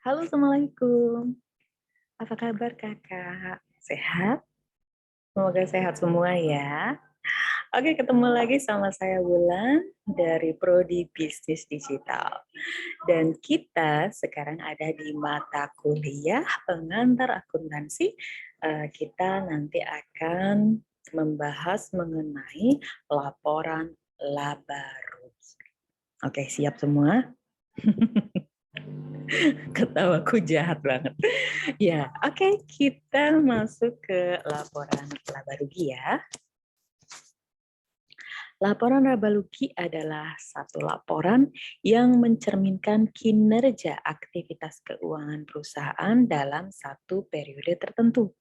Halo, Assalamualaikum. Apa kabar Kakak? Sehat? Semoga sehat semua ya. Oke, ketemu lagi sama saya Wulan dari Prodi Bisnis Digital. Dan kita sekarang ada di mata kuliah pengantar akuntansi. Kita nanti akan membahas mengenai laporan laba rugi. Oke, siap semua? Ketawaku jahat banget. Ya, oke, kita masuk ke laporan laba rugi ya. Laporan laba rugi adalah satu laporan yang mencerminkan kinerja aktivitas keuangan perusahaan dalam satu periode tertentu.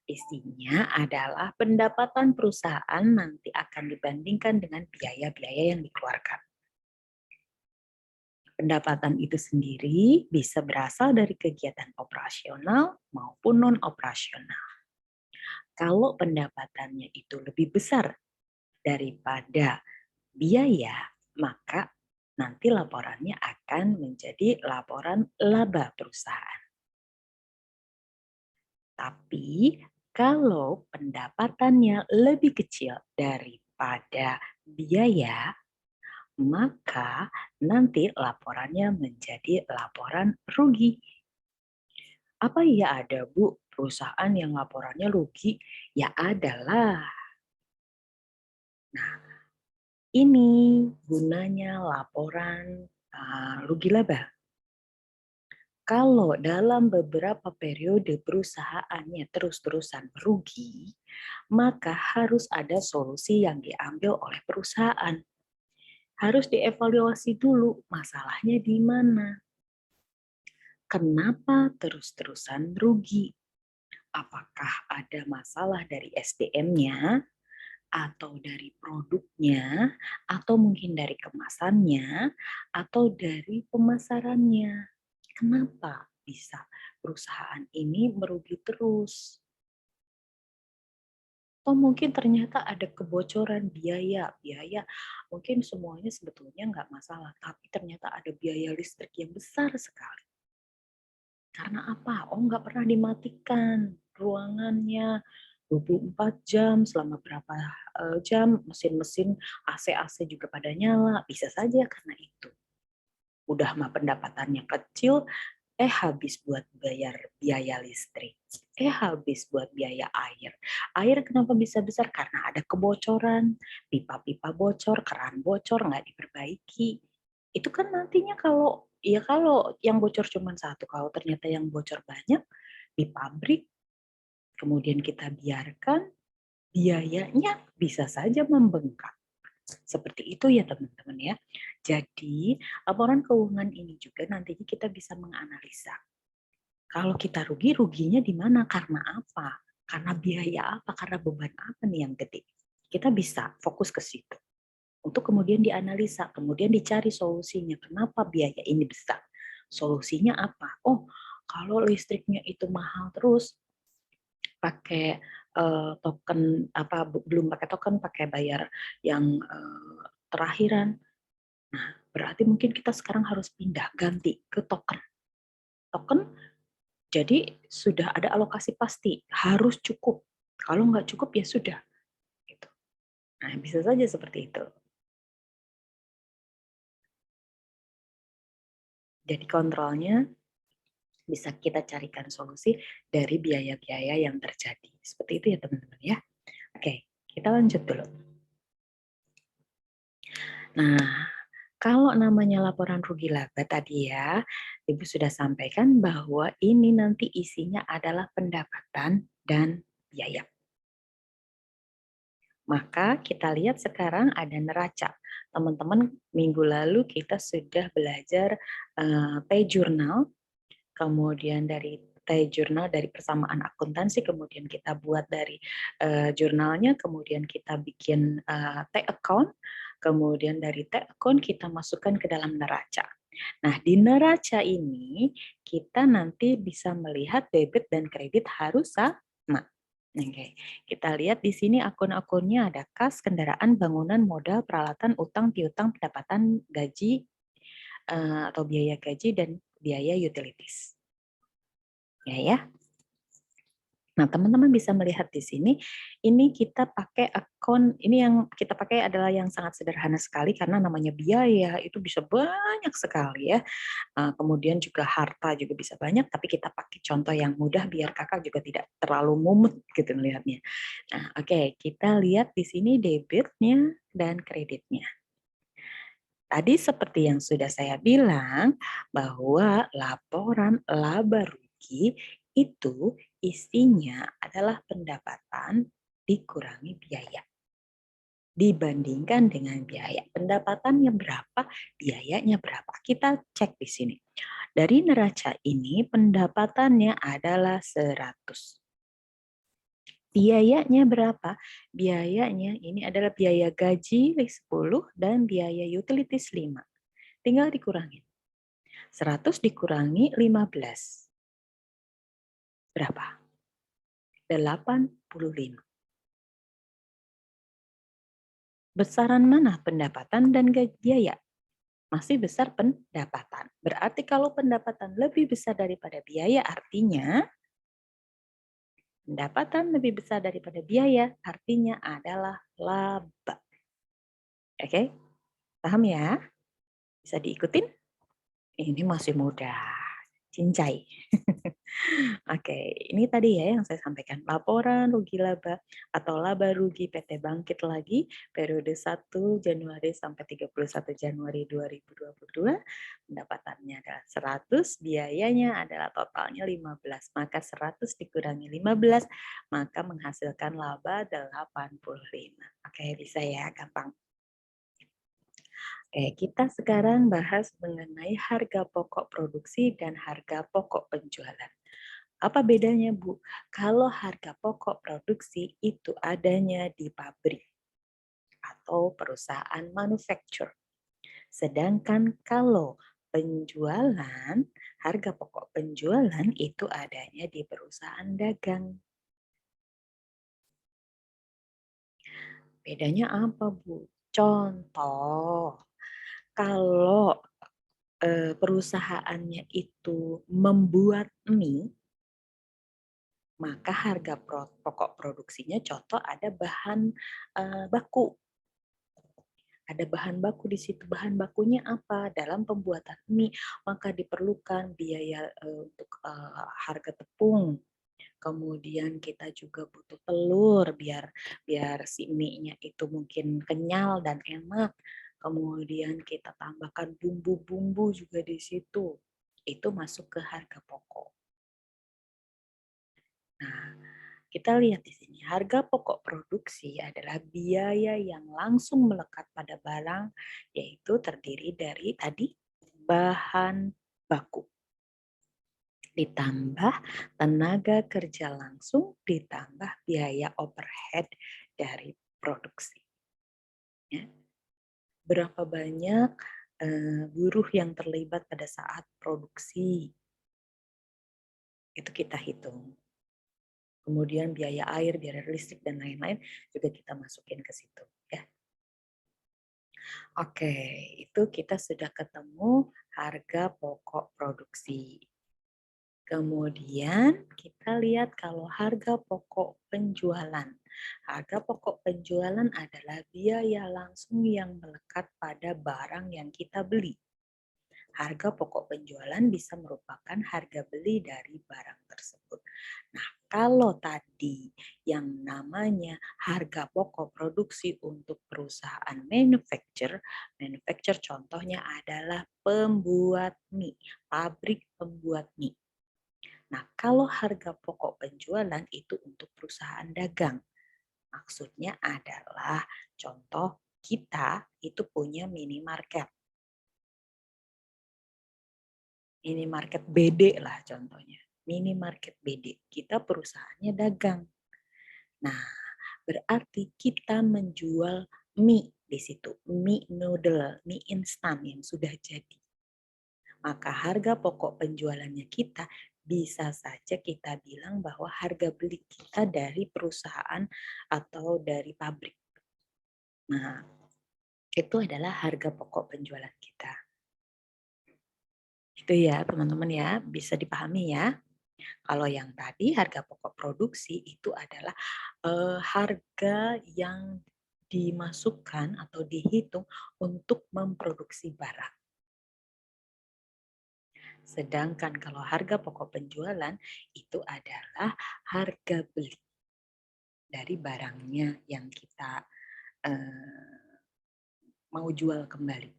Isinya adalah pendapatan perusahaan nanti akan dibandingkan dengan biaya-biaya yang dikeluarkan. Pendapatan itu sendiri bisa berasal dari kegiatan operasional maupun non-operasional. Kalau pendapatannya itu lebih besar daripada biaya, maka nanti laporannya akan menjadi laporan laba perusahaan. Tapi kalau pendapatannya lebih kecil daripada biaya, maka nanti laporannya menjadi laporan rugi. Apa iya ada, Bu, perusahaan yang laporannya rugi? Ya adalah. Nah, ini gunanya laporan rugi laba. Kalau dalam beberapa periode perusahaannya terus-terusan rugi, maka harus ada solusi yang diambil oleh perusahaan. Harus dievaluasi dulu masalahnya di mana. Kenapa terus-terusan rugi? Apakah ada masalah dari SDM-nya, atau dari produknya, atau mungkin dari kemasannya, atau dari pemasarannya? Kenapa bisa perusahaan ini merugi terus? Atau mungkin ternyata ada kebocoran biaya. Biaya mungkin semuanya sebetulnya nggak masalah, tapi ternyata ada biaya listrik yang besar sekali. Karena apa? Oh, nggak pernah dimatikan ruangannya 24 jam, selama berapa jam, mesin-mesin AC-AC juga pada nyala. Bisa saja karena itu. Udah mah pendapatannya kecil, habis buat bayar biaya listrik. Habis buat biaya air. Air kenapa bisa besar? Karena ada kebocoran. Pipa-pipa bocor, keran bocor, nggak diperbaiki. Itu kan nantinya kalau yang bocor cuma satu, kalau ternyata yang bocor banyak di pabrik, kemudian kita biarkan, biayanya bisa saja membengkak. Seperti itu ya teman-teman ya. Jadi laporan keuangan ini juga nantinya kita bisa menganalisa. Kalau kita rugi, ruginya di mana? Karena apa? Karena biaya apa? Karena beban apa nih yang gede? Kita bisa fokus ke situ. Untuk kemudian dianalisa, kemudian dicari solusinya. Kenapa biaya ini besar? Solusinya apa? Oh, kalau listriknya itu mahal terus, pakai token belum pakai token, pakai bayar yang terakhiran. Nah, berarti mungkin kita sekarang harus pindah ganti ke token. Token jadi sudah ada alokasi pasti, harus cukup. Kalau nggak cukup ya sudah. Gitu. Nah, bisa saja seperti itu. Jadi kontrolnya bisa kita carikan solusi dari biaya-biaya yang terjadi. Seperti itu ya teman-teman ya. Oke, kita lanjut dulu. Nah, kalau namanya laporan rugi laba tadi ya, Ibu sudah sampaikan bahwa ini nanti isinya adalah pendapatan dan biaya. Maka kita lihat sekarang ada neraca. Teman-teman, minggu lalu kita sudah belajar T-Journal, kemudian dari T-Journal dari persamaan akuntansi, kemudian kita buat dari jurnalnya, kemudian kita bikin T-account, kemudian dari T-account kita masukkan ke dalam neraca. Nah, di neraca ini kita nanti bisa melihat debit dan kredit harus sama. Oke, kita lihat di sini akun-akunnya ada kas, kendaraan, bangunan, modal, peralatan, utang, piutang, pendapatan, gaji, atau biaya gaji, dan biaya utilities. Ya. Nah, teman-teman bisa melihat di sini, ini kita pakai akun, ini yang kita pakai adalah yang sangat sederhana sekali karena namanya biaya itu bisa banyak sekali ya. Kemudian juga harta juga bisa banyak, tapi kita pakai contoh yang mudah biar kakak juga tidak terlalu mumet gitu melihatnya. Nah, oke, kita lihat di sini debitnya dan kreditnya. Tadi seperti yang sudah saya bilang bahwa laporan laba rugi itu isinya adalah pendapatan dikurangi biaya. Dibandingkan dengan biaya. Pendapatannya berapa, biayanya berapa. Kita cek di sini. Dari neraca ini pendapatannya adalah 100. Biayanya berapa? Biayanya ini adalah biaya gaji 10 dan biaya utilities 5. Tinggal dikurangin. 100 dikurangi 15. Berapa? 85. Besaran mana pendapatan dan biaya? Masih besar pendapatan. Berarti kalau pendapatan lebih besar daripada biaya, artinya pendapatan lebih besar daripada biaya, artinya adalah laba. Oke? Paham ya? Bisa diikutin? Ini masih mudah. Cincai. Oke, ini tadi ya yang saya sampaikan. Laporan rugi laba atau laba rugi PT Bangkit Lagi periode 1 Januari sampai 31 Januari 2022. Pendapatannya adalah 100, biayanya adalah totalnya 15. Maka 100 dikurangi 15, maka menghasilkan laba 85. Oke, bisa ya, gampang. Oke, kita sekarang bahas mengenai harga pokok produksi dan harga pokok penjualan. Apa bedanya, Bu? Kalau harga pokok produksi itu adanya di pabrik atau perusahaan manufacture. Sedangkan kalau penjualan, harga pokok penjualan itu adanya di perusahaan dagang. Bedanya apa, Bu? Contoh, kalau perusahaannya itu membuat mie, maka harga pokok produksinya contoh ada bahan baku. Ada bahan baku di situ. Bahan bakunya apa? Dalam pembuatan mie, maka diperlukan biaya untuk harga tepung. Kemudian kita juga butuh telur biar si mie-nya itu mungkin kenyal dan enak. Kemudian kita tambahkan bumbu-bumbu juga di situ. Itu masuk ke harga pokok. Nah, kita lihat di sini, harga pokok produksi adalah biaya yang langsung melekat pada barang, yaitu terdiri dari tadi bahan baku, ditambah tenaga kerja langsung, ditambah biaya overhead dari produksi. Ya. Berapa banyak buruh yang terlibat pada saat produksi? Itu kita hitung. Kemudian biaya air, biaya listrik, dan lain-lain juga kita masukin ke situ. Ya. Oke, itu kita sudah ketemu harga pokok produksi. Kemudian kita lihat kalau harga pokok penjualan. Harga pokok penjualan adalah biaya langsung yang melekat pada barang yang kita beli. Harga pokok penjualan bisa merupakan harga beli dari barang tersebut. Nah, kalau tadi yang namanya harga pokok produksi untuk perusahaan manufacture contohnya adalah pembuat mie, pabrik pembuat mie. Nah, kalau harga pokok penjualan itu untuk perusahaan dagang. Maksudnya adalah contoh kita itu punya minimarket. Minimarket BD lah contohnya. Minimarket BD. Kita perusahaannya dagang. Nah, berarti kita menjual mie di situ. Mie noodle, mie instan yang sudah jadi. Maka harga pokok penjualannya kita bisa saja kita bilang bahwa harga beli kita dari perusahaan atau dari pabrik. Nah, itu adalah harga pokok penjualan kita. Itu ya teman-teman ya, bisa dipahami ya. Kalau yang tadi harga pokok produksi itu adalah harga yang dimasukkan atau dihitung untuk memproduksi barang. Sedangkan kalau harga pokok penjualan itu adalah harga beli dari barangnya yang kita mau jual kembali.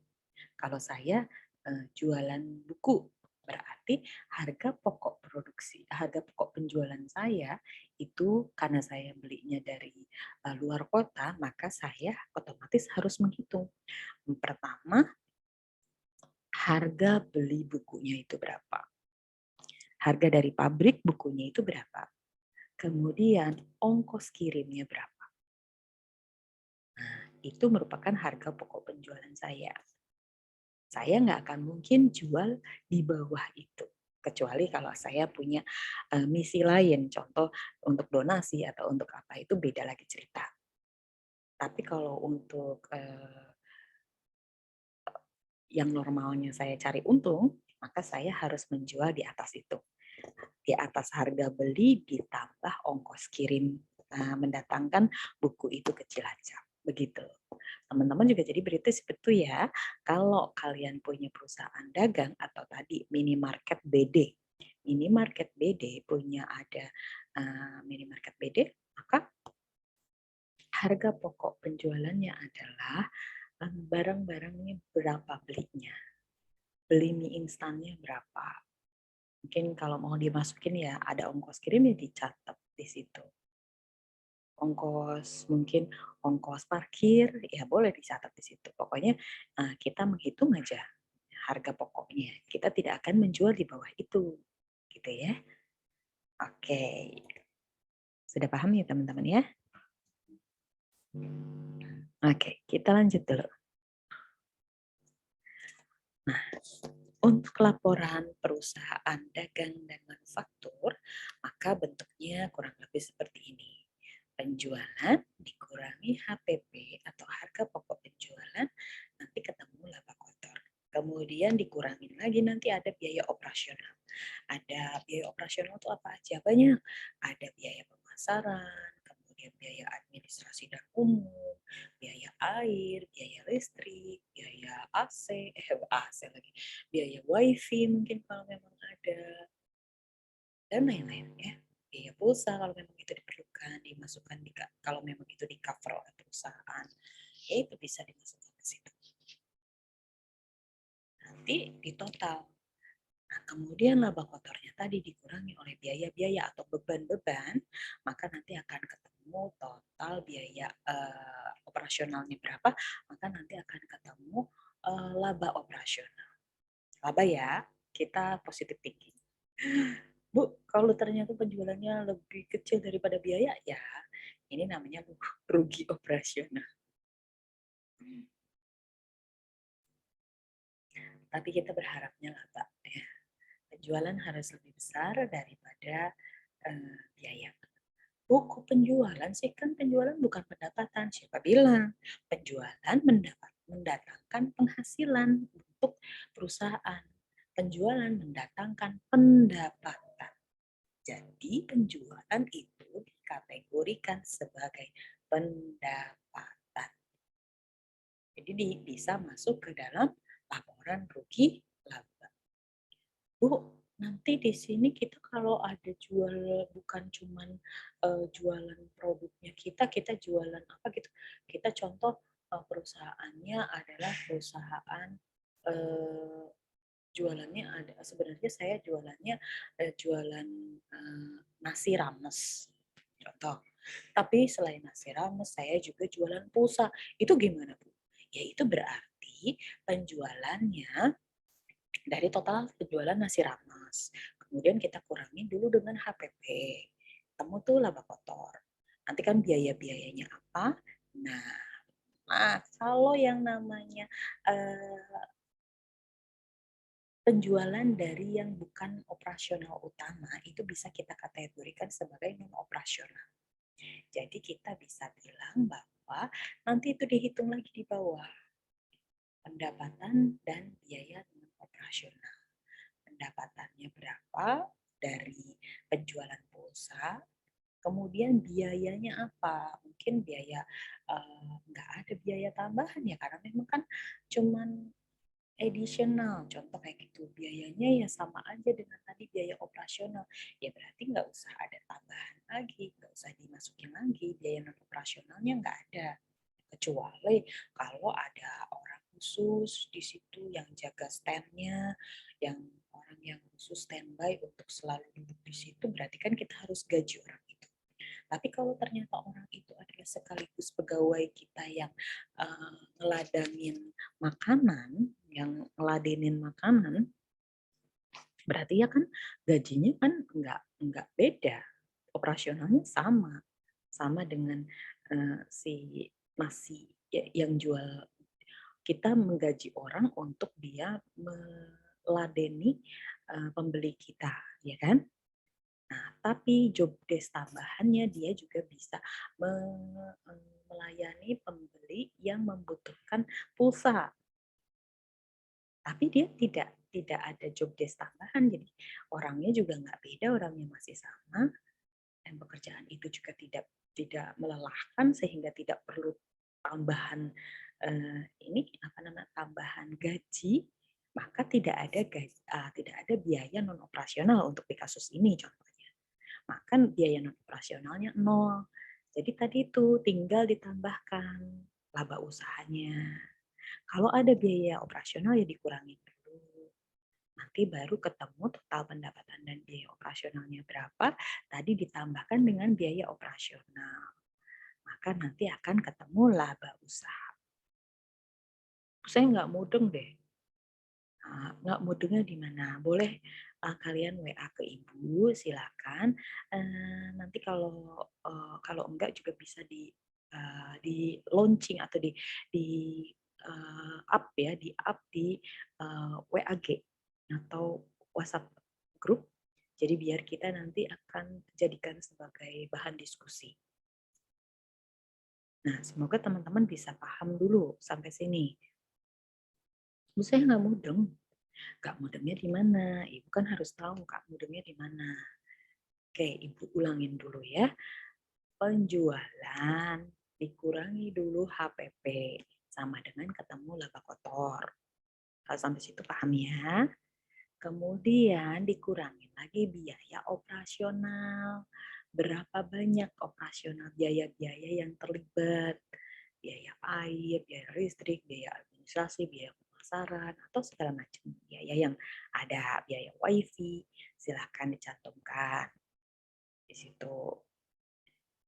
Kalau saya jualan buku, berarti harga pokok produksi, harga pokok penjualan saya itu karena saya belinya dari luar kota, maka saya otomatis harus menghitung. Pertama, harga beli bukunya itu berapa? Harga dari pabrik bukunya itu berapa? Kemudian ongkos kirimnya berapa? Nah, itu merupakan harga pokok penjualan saya. Saya nggak akan mungkin jual di bawah itu. Kecuali kalau saya punya misi lain, contoh untuk donasi atau untuk apa, itu beda lagi cerita. Tapi kalau untuk yang normalnya saya cari untung, maka saya harus menjual di atas itu. Di atas harga beli ditambah ongkos kirim mendatangkan buku itu ke Cilacap. Begitu. Teman-teman juga jadi berarti seperti ya, kalau kalian punya perusahaan dagang atau tadi minimarket BD, minimarket BD punya ada minimarket BD, maka harga pokok penjualannya adalah barang-barangnya berapa belinya, beli mie instannya berapa. Mungkin kalau mau dimasukin ya ada ongkos kirim ya dicatat di situ. Mungkin ongkos parkir ya boleh dicatat di situ. Pokoknya kita menghitung aja harga pokoknya. Kita tidak akan menjual di bawah itu. Gitu ya. Oke. Sudah paham ya teman-teman ya? Oke, kita lanjut dulu. Nah, untuk laporan perusahaan dagang dan manufaktur, maka bentuknya kurang lebih seperti ini. Penjualan dikurangi HPP atau harga pokok penjualan, nanti ketemu laba kotor. Kemudian dikurangin lagi nanti ada biaya operasional. Ada biaya operasional itu apa aja? Banyak. Ada biaya pemasaran, kemudian biaya administrasi dan umum, biaya air, biaya listrik, biaya AC lagi, biaya wifi mungkin kalau memang ada, dan lain-lain ya. Biaya pulsa kalau memang itu diperlukan, dimasukkan kalau memang itu di cover oleh perusahaan, ya itu bisa dimasukkan ke situ. Nanti di total. Nah, kemudian laba kotornya tadi dikurangi oleh biaya-biaya atau beban-beban, maka nanti akan ketemu total biaya operasionalnya berapa, maka nanti akan ketemu laba operasional. Laba ya, kita positif thinking. Bu, kalau ternyata penjualannya lebih kecil daripada biaya, ya ini namanya rugi operasional. Tapi kita berharapnya laba. Ya. Penjualan harus lebih besar daripada biaya. Kok penjualan sih? Kan penjualan bukan pendapatan. Siapa bilang? Penjualan mendatangkan penghasilan untuk perusahaan. Penjualan mendatangkan pendapatan. Jadi penjualan itu dikategorikan sebagai pendapatan. Jadi bisa masuk ke dalam laporan rugi laba. Bu, nanti di sini kita kalau ada jual bukan cuman jualan produknya kita jualan apa gitu. Kita contoh perusahaannya adalah perusahaan uh, jualannya ada sebenarnya saya jualannya jualan nasi rames. Contoh. Tapi selain nasi rames saya juga jualan pulsa. Itu gimana, Bu? Ya itu berarti penjualannya dari total penjualan nasi rames. Kemudian kita kurangin dulu dengan HPP. Temu tuh laba kotor. Nanti kan biaya-biayanya apa? Nah, kalau yang namanya penjualan dari yang bukan operasional utama itu bisa kita kategorikan sebagai non operasional. Jadi kita bisa bilang bahwa nanti itu dihitung lagi di bawah pendapatan dan biaya non operasional. berapa dari penjualan pulsa, kemudian biayanya apa? Mungkin biaya nggak ada biaya tambahan ya karena memang kan cuman additional, contoh kayak gitu, biayanya ya sama aja dengan tadi biaya operasional, ya berarti nggak usah ada tambahan lagi, nggak usah dimasukin lagi, biaya non operasionalnya nggak ada, kecuali kalau ada orang khusus di situ yang jaga standnya, yang orang yang khusus standby untuk selalu duduk di situ, berarti kan kita harus gaji orang itu. Tapi kalau ternyata orang itu adalah sekaligus pegawai kita yang ngeladangin makanan, yang ngeladenin makanan, berarti ya kan gajinya kan nggak beda, operasionalnya sama, sama dengan si nasi yang jual. Kita menggaji orang untuk dia meladeni pembeli kita, ya kan? Nah, tapi job desk tambahannya dia juga bisa melayani pembeli yang membutuhkan pulsa. Tapi dia tidak ada job desk tambahan, jadi orangnya juga nggak beda, orangnya masih sama, dan pekerjaan itu juga tidak melelahkan sehingga tidak perlu tambahan ini apa namanya tambahan gaji, maka tidak ada biaya non operasional untuk di kasus ini contohnya. Maka biaya non operasionalnya nol. Jadi tadi itu tinggal ditambahkan laba usahanya. Kalau ada biaya operasional ya dikurangi dulu. Nanti baru ketemu total pendapatan dan biaya operasionalnya berapa, tadi ditambahkan dengan biaya operasional. Maka nanti akan ketemu laba usaha. Saya nggak mudeng deh. Nggak mudengnya di mana? Boleh kalian WA ke ibu, silakan. Nanti kalau enggak juga bisa di launching atau di up ya, di up di WAG atau WhatsApp grup. Jadi biar kita nanti akan jadikan sebagai bahan diskusi. Nah, semoga teman-teman bisa paham dulu sampai sini. Saya nggak mudeng. Kak mudengnya di mana? Ibu kan harus tahu Kak mudengnya di mana. Oke, Ibu ulangin dulu ya. Penjualan dikurangi dulu HPP sama dengan ketemu laba kotor. Kalau sampai situ paham ya. Kemudian dikurangin lagi biaya operasional. Berapa banyak operasional biaya-biaya yang terlibat? Biaya air, biaya listrik, biaya administrasi, biaya pemasaran, atau segala macam biaya yang ada, biaya wifi, silahkan dicantumkan di situ.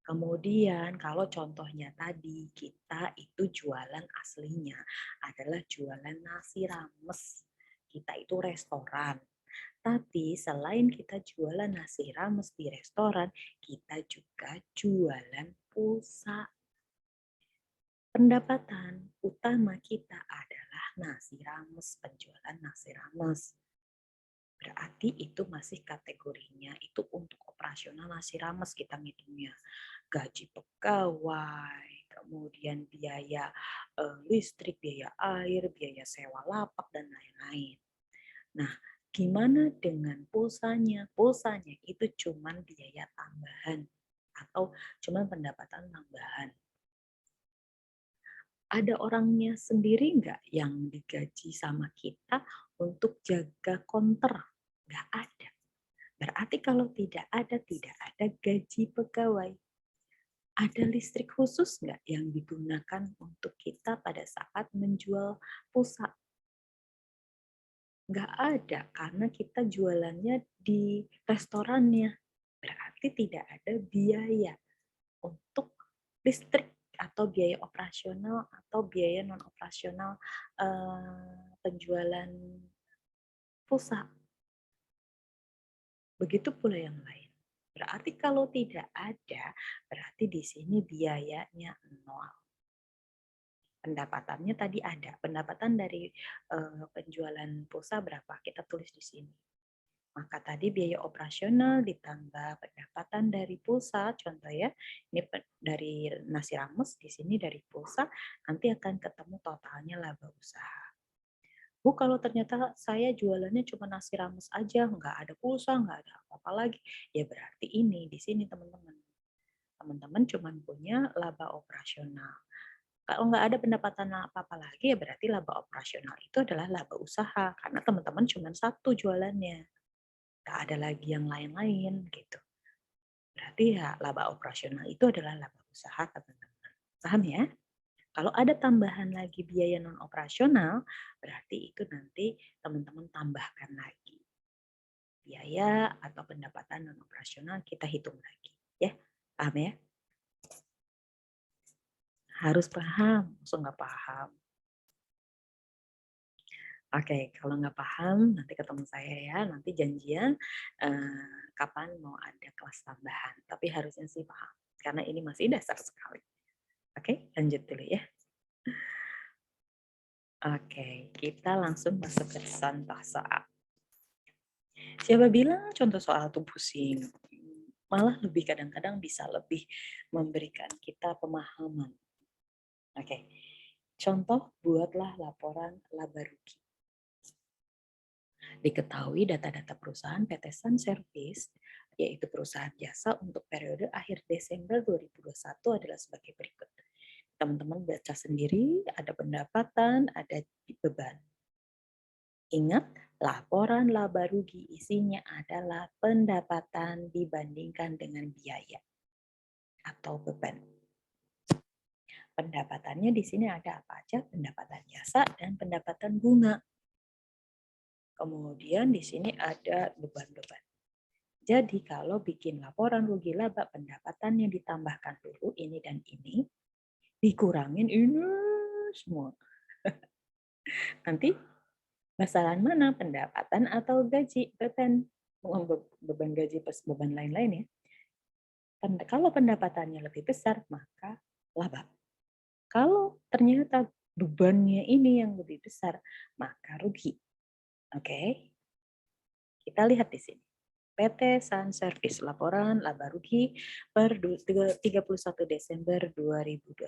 Kemudian kalau contohnya tadi kita itu jualan aslinya adalah jualan nasi rames. Kita itu restoran. Tapi selain kita jualan nasi rames di restoran, kita juga jualan pulsa. Pendapatan utama kita adalah nasi rames, penjualan nasi rames. Berarti itu masih kategorinya itu untuk operasional nasi rames kita ngitungnya. Gaji pegawai, kemudian biaya listrik, biaya air, biaya sewa lapak, dan lain-lain. Nah, gimana dengan pulsanya? Pulsanya itu cuma biaya tambahan atau cuma pendapatan tambahan. Ada orangnya sendiri nggak yang digaji sama kita untuk jaga konter? Nggak ada. Berarti kalau tidak ada gaji pegawai. Ada listrik khusus nggak yang digunakan untuk kita pada saat menjual pulsa? Nggak ada, karena kita jualannya di restorannya. Berarti tidak ada biaya untuk listrik atau biaya operasional atau biaya non operasional penjualan pulsa. Begitu pula yang lain. Berarti kalau tidak ada, berarti di sini biayanya nol. Pendapatannya tadi ada. Pendapatan dari penjualan pulsa berapa? Kita tulis di sini. Maka tadi biaya operasional ditambah pendapatan dari pulsa, contoh ya, ini dari nasi rames, di sini dari pulsa, nanti akan ketemu totalnya laba usaha. Bu, kalau ternyata saya jualannya cuma nasi rames aja, nggak ada pulsa, nggak ada apa-apa lagi, ya berarti ini di sini teman-teman. Teman-teman cuma punya laba operasional. Kalau nggak ada pendapatan apa-apa lagi, ya berarti laba operasional itu adalah laba usaha. Karena teman-teman cuma satu jualannya. Nggak ada lagi yang lain-lain gitu. Berarti ya laba operasional itu adalah laba usaha teman-teman. Paham ya? Kalau ada tambahan lagi biaya non operasional, berarti itu nanti teman-teman tambahkan lagi. Biaya atau pendapatan non operasional kita hitung lagi. Ya, paham ya? Harus paham, langsung nggak paham. Oke, kalau nggak paham nanti ketemu saya ya, nanti janjian kapan mau ada kelas tambahan. Tapi harusnya sih paham, karena ini masih dasar sekali. Oke, lanjut dulu ya. Oke, kita langsung masuk ke contoh soal. Siapa bilang contoh soal itu pusing? Malah lebih kadang-kadang bisa lebih memberikan kita pemahaman. Oke, contoh buatlah laporan laba rugi. Diketahui data-data perusahaan PT Sun Service, yaitu perusahaan jasa untuk periode akhir Desember 2021 adalah sebagai berikut. Teman-teman baca sendiri, ada pendapatan, ada beban. Ingat, laporan laba rugi isinya adalah pendapatan dibandingkan dengan biaya atau beban. Pendapatannya di sini ada apa aja? Pendapatan jasa dan pendapatan bunga. Kemudian di sini ada beban-beban. Jadi kalau bikin laporan rugi laba, pendapatannya ditambahkan dulu ini dan ini, dikurangin ini semua. Nanti masalah mana? Pendapatan atau gaji? Beban. Beban gaji plus beban lain-lain ya. Kalau pendapatannya lebih besar, maka laba. Kalau ternyata bebannya ini yang lebih besar, maka rugi. Oke, kita lihat di sini. PT Sun Service laporan laba rugi per 31 Desember 2021.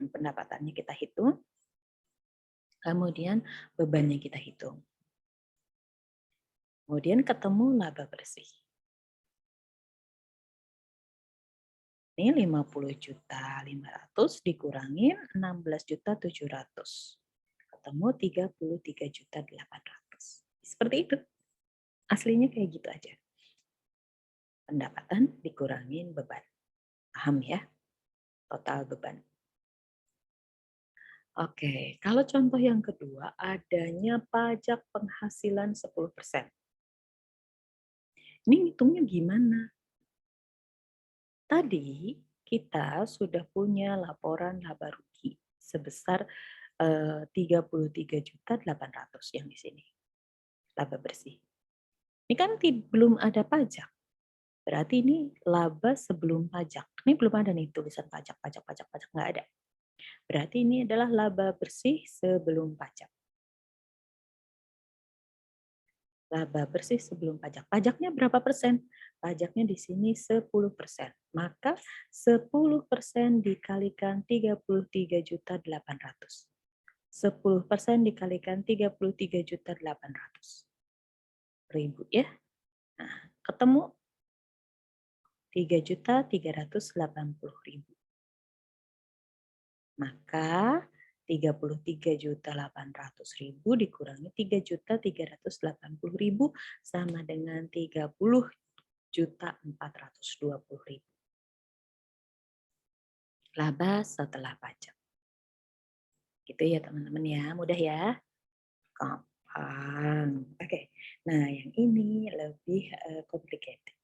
Pendapatannya kita hitung, kemudian bebannya kita hitung. Kemudian ketemu laba bersih. Ini 50.500.000 dikurangin 16.700.000. Ketemu 33.800.000. Seperti itu. Aslinya kayak gitu aja. Pendapatan dikurangin beban. Paham ya? Total beban. Oke, kalau contoh yang kedua, adanya pajak penghasilan 10%. Ini ngitungnya gimana? Tadi kita sudah punya laporan laba rugi sebesar 33.800.000 yang di sini. Laba bersih. Ini kan belum ada pajak. Berarti ini laba sebelum pajak. Ini belum ada nih tulisan pajak, nggak ada. Berarti ini adalah laba bersih sebelum pajak. Laba bersih sebelum pajak. Pajaknya berapa persen? Pajaknya di sini 10%. Maka 10% dikalikan 33.800. 10% dikalikan 33.800.000 ya. Nah, ketemu 3.380.000. Maka 33.800.000 dikurangi 3.380.000 sama dengan 30.420.000. Laba setelah pajak. Gitu ya teman-teman ya, mudah ya. Gampang. Oke. Nah, yang ini lebih complicated.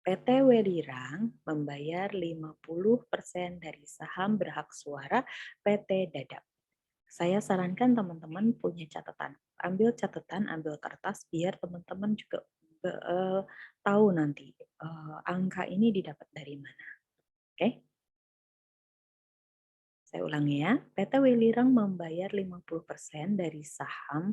PT Welirang membayar 50% dari saham berhak suara PT Dadap. Saya sarankan teman-teman punya catatan. Ambil catatan, ambil kertas biar teman-teman juga tahu nanti angka ini didapat dari mana. Oke? Saya ulangi ya. PT Welirang membayar 50% dari saham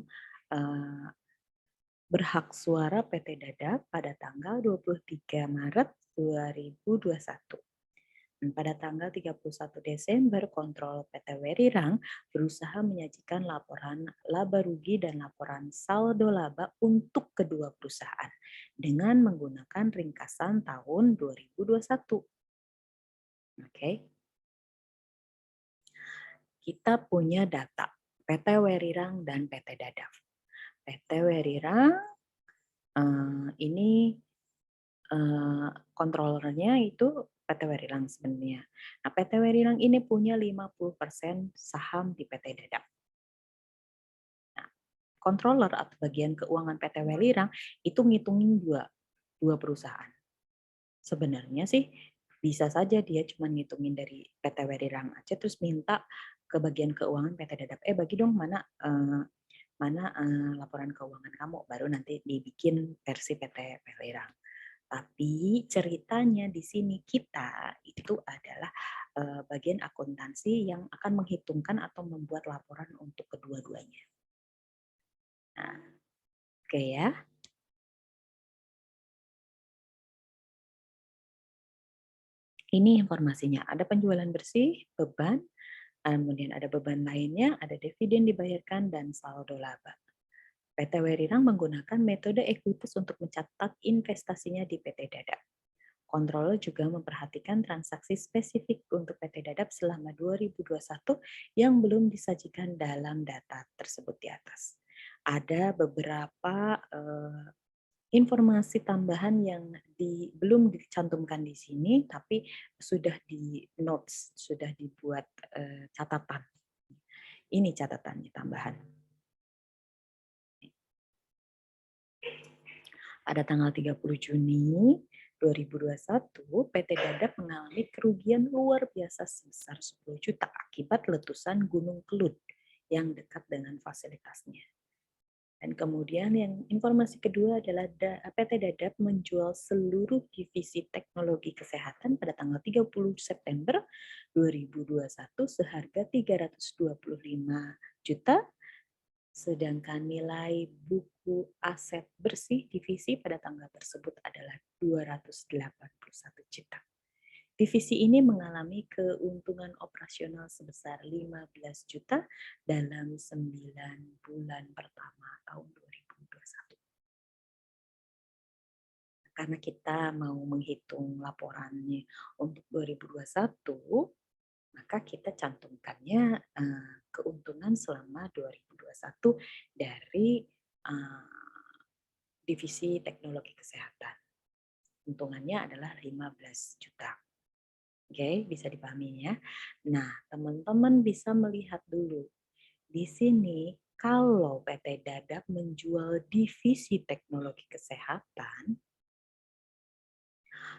berhak suara PT Dadap pada tanggal 23 Maret 2021. Pada tanggal 31 Desember, kontrol PT Werirang berusaha menyajikan laporan laba rugi dan laporan saldo laba untuk kedua perusahaan dengan menggunakan ringkasan tahun 2021. Oke. Kita punya data PT Werirang dan PT Dadap. PT Werirang ini kontrolernya itu PT Werilang sebenarnya. Nah, PT Werilang ini punya 50% saham di PT Dadap. Nah, controller atau bagian keuangan PT Werilang itu ngitungin dua perusahaan. Sebenarnya sih bisa saja dia cuma ngitungin dari PT Werilang aja terus minta ke bagian keuangan PT Dadap, bagi dong mana laporan keuangan kamu, baru nanti dibikin versi PT Werilang. Tapi ceritanya di sini kita itu adalah bagian akuntansi yang akan menghitungkan atau membuat laporan untuk kedua-duanya. Nah, oke ya. Ini informasinya. Ada penjualan bersih, beban, kemudian ada beban lainnya, ada dividen dibayarkan, dan saldo laba. PT Werirang menggunakan metode ekuitas untuk mencatat investasinya di PT Dadap. Controller juga memperhatikan transaksi spesifik untuk PT Dadap selama 2021 yang belum disajikan dalam data tersebut di atas. Ada beberapa informasi tambahan yang belum dicantumkan di sini, tapi sudah di notes, sudah dibuat catatan. Ini catatannya tambahan. Pada tanggal 30 Juni 2021, PT Dadap mengalami kerugian luar biasa sebesar 10 juta akibat letusan Gunung Kelut yang dekat dengan fasilitasnya. Dan kemudian yang informasi kedua adalah PT Dadap menjual seluruh divisi teknologi kesehatan pada tanggal 30 September 2021 seharga 325 juta, sedangkan nilai buku aset bersih divisi pada tanggal tersebut adalah 281 juta. Divisi ini mengalami keuntungan operasional sebesar 15 juta dalam 9 bulan pertama tahun 2021. Karena kita mau menghitung laporannya untuk 2021, maka kita cantumkannya keuntungan selama 2021 dari divisi teknologi kesehatan. Untungannya adalah 15 juta. Oke, bisa dipahami ya. Nah, teman-teman bisa melihat dulu. Di sini, kalau PT Dadap menjual divisi teknologi kesehatan,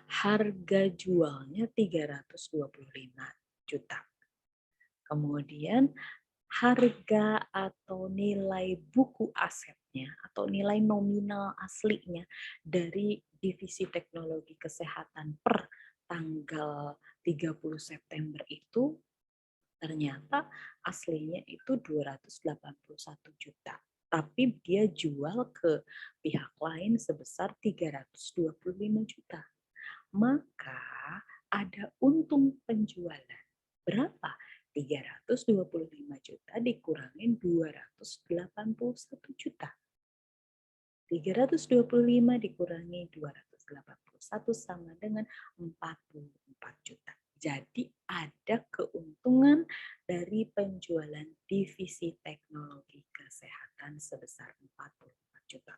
harga jualnya 325 juta. Kemudian harga atau nilai buku asetnya atau nilai nominal aslinya dari divisi teknologi kesehatan per tanggal 30 September itu ternyata aslinya itu 281 juta. Tapi dia jual ke pihak lain sebesar 325 juta. Maka ada untung penjualan. Berapa? 325 juta dikurangin 281 juta. 325 dikurangi 281 sama dengan 44 juta. Jadi ada keuntungan dari penjualan divisi teknologi kesehatan sebesar 44 juta.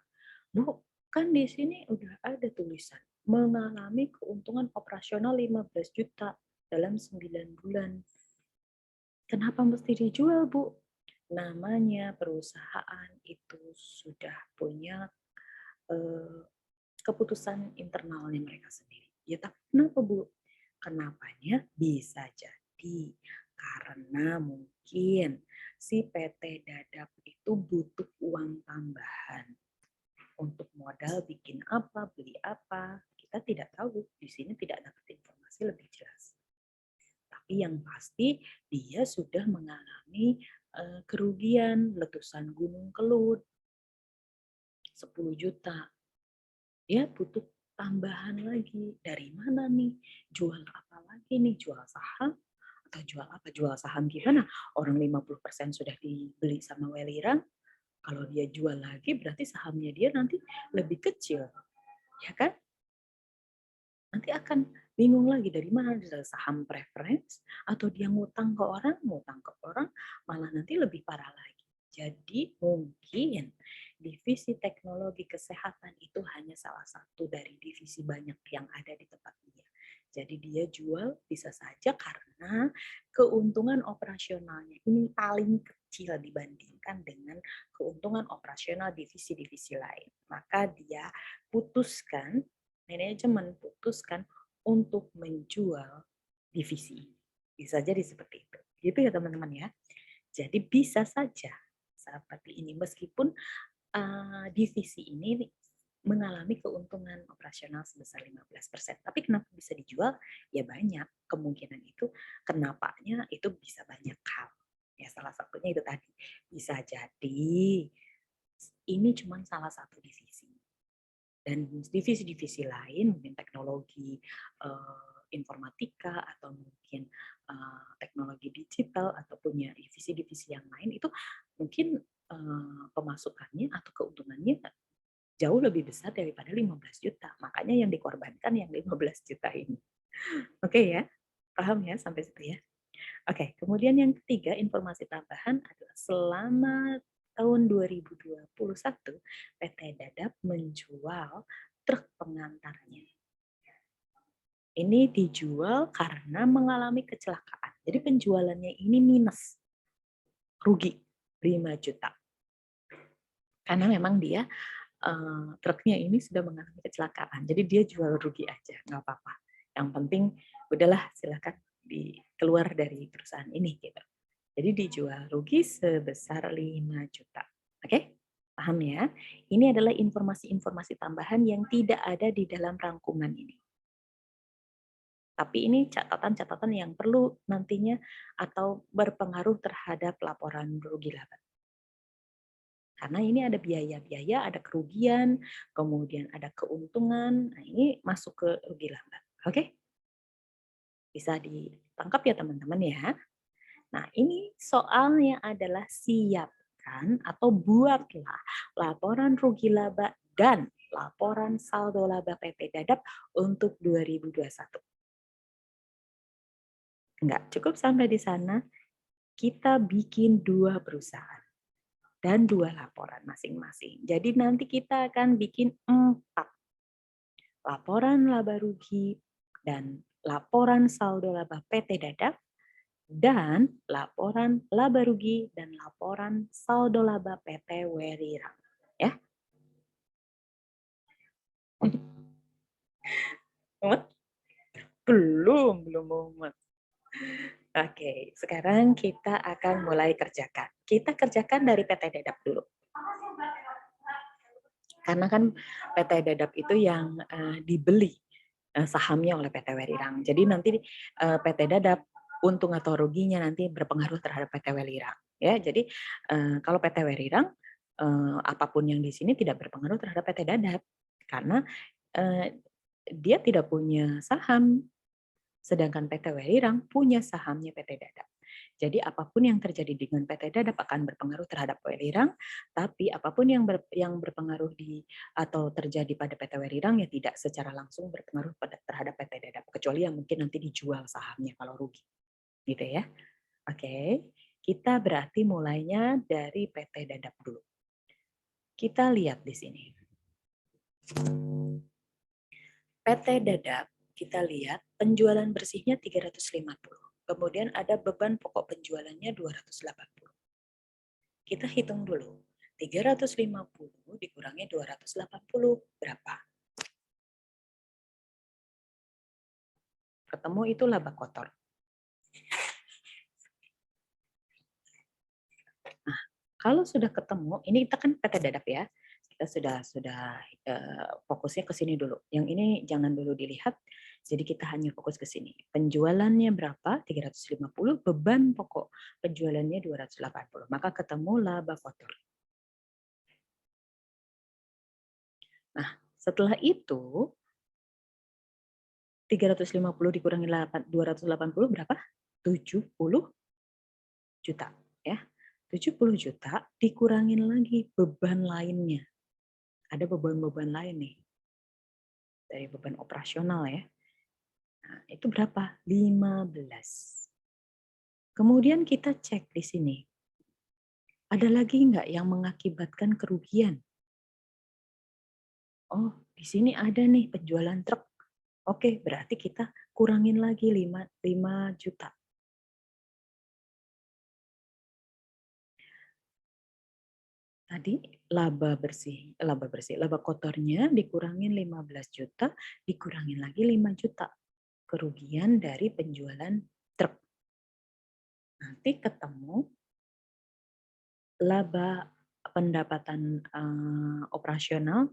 Bu, kan di sini udah ada tulisan mengalami keuntungan operasional 15 juta dalam 9 bulan. Kenapa mesti dijual, Bu? Namanya perusahaan itu sudah punya keputusan internalnya mereka sendiri. Ya, tapi kenapa, Bu? Kenapanya? Bisa jadi karena mungkin si PT Dadap itu butuh uang tambahan untuk modal bikin apa, beli apa. Kita tidak tahu, di sini tidak dapat informasi lebih jelas. Tapi yang pasti dia sudah mengalami kerugian letusan Gunung Kelut 10 juta. Dia butuh tambahan lagi. Dari mana nih? Jual apa lagi nih? Jual saham? Atau jual apa? Jual saham gimana? Orang 50% sudah dibeli sama Welirang. Kalau dia jual lagi berarti sahamnya dia nanti lebih kecil. Ya kan? Nanti akan bingung lagi dari mana, dari saham preference atau dia ngutang ke orang, malah nanti lebih parah lagi. Jadi mungkin divisi teknologi kesehatan itu hanya salah satu dari divisi banyak yang ada di tempat dia. Jadi dia jual bisa saja karena keuntungan operasionalnya ini paling kecil dibandingkan dengan keuntungan operasional divisi-divisi lain. Maka dia putuskan, manajemen putuskan untuk menjual divisi ini. Bisa jadi seperti itu. Gitu ya teman-teman ya. Jadi bisa saja seperti ini meskipun divisi ini mengalami keuntungan operasional sebesar 15%. Tapi kenapa bisa dijual? Ya banyak. Kemungkinan itu kenapanya itu bisa banyak hal. Ya salah satunya itu tadi. Bisa jadi ini cuma salah satu divisi. Dan divisi-divisi lain, mungkin teknologi informatika atau mungkin teknologi digital atau punya divisi-divisi yang lain itu mungkin pemasukannya atau keuntungannya jauh lebih besar daripada 15 juta. Makanya yang dikorbankan yang 15 juta ini. Oke ya, paham ya sampai situ ya? Oke, kemudian yang ketiga informasi tambahan adalah selama tahun 2021 PT Dadap menjual truk pengantarnya. Ini dijual karena mengalami kecelakaan. Jadi penjualannya ini minus, rugi 5 juta. Karena memang dia truknya ini sudah mengalami kecelakaan. Jadi dia jual rugi aja, nggak apa-apa. Yang penting udahlah silakan keluar dari perusahaan ini gitu. Jadi dijual rugi sebesar 5 juta. Oke? Paham ya? Ini adalah informasi-informasi tambahan yang tidak ada di dalam rangkuman ini. Tapi ini catatan-catatan yang perlu nantinya atau berpengaruh terhadap laporan rugi laba. Karena ini ada biaya-biaya, ada kerugian, kemudian ada keuntungan. Nah, ini masuk ke rugi laba. Oke? Bisa ditangkap ya teman-teman ya. Nah, ini soalnya adalah siapkan atau buatlah laporan rugi laba dan laporan saldo laba PT Dadap untuk 2021. Enggak cukup sampai di sana, kita bikin 2 perusahaan dan 2 laporan masing-masing. Jadi nanti kita akan bikin 4 laporan laba rugi dan laporan saldo laba PT Dadap dan laporan laba rugi dan laporan saldo laba PT Werirang. Ya. Mumet? Belum mumet. Oke, sekarang kita akan mulai kerjakan. Kita kerjakan dari PT Dadap dulu. Karena kan PT Dadap itu yang dibeli sahamnya oleh PT Werirang. Jadi nanti PT Dadap untung atau ruginya nanti berpengaruh terhadap PT Werirang. Ya, jadi kalau PT Werirang apapun yang di sini tidak berpengaruh terhadap PT Dadap karena dia tidak punya saham, sedangkan PT Werirang punya sahamnya PT Dadap. Jadi apapun yang terjadi dengan PT Dadap akan berpengaruh terhadap Werirang, tapi apapun yang berpengaruh atau terjadi pada PT Werirang ya tidak secara langsung berpengaruh terhadap PT Dadap, kecuali yang mungkin nanti dijual sahamnya kalau rugi. Gitu ya. Oke. Kita berarti mulainya dari PT Dadap dulu. Kita lihat di sini. PT Dadap, kita lihat penjualan bersihnya 350. Kemudian ada beban pokok penjualannya 280. Kita hitung dulu. 350 dikurangi 280 berapa? Ketemu itu laba kotor. Nah, kalau sudah ketemu, ini kita kan PT Dadap ya. Kita sudah fokusnya ke sini dulu. Yang ini jangan dulu dilihat. Jadi kita hanya fokus ke sini. Penjualannya berapa? 350, beban pokok penjualannya 280. Maka ketemu laba kotor. Nah, setelah itu 350 dikurangi 280 berapa? 70 juta ya. 70 juta dikurangin lagi beban lainnya. Ada beban-beban lain nih dari beban operasional ya. Nah, itu berapa? 15. Kemudian kita cek di sini. Ada lagi nggak yang mengakibatkan kerugian? Oh, di sini ada nih penjualan truk. Oke, berarti kita kurangin lagi 5 juta. Tadi laba kotornya dikurangin 15 juta, dikurangin lagi 5 juta. Kerugian dari penjualan truk. Nanti ketemu laba pendapatan operasional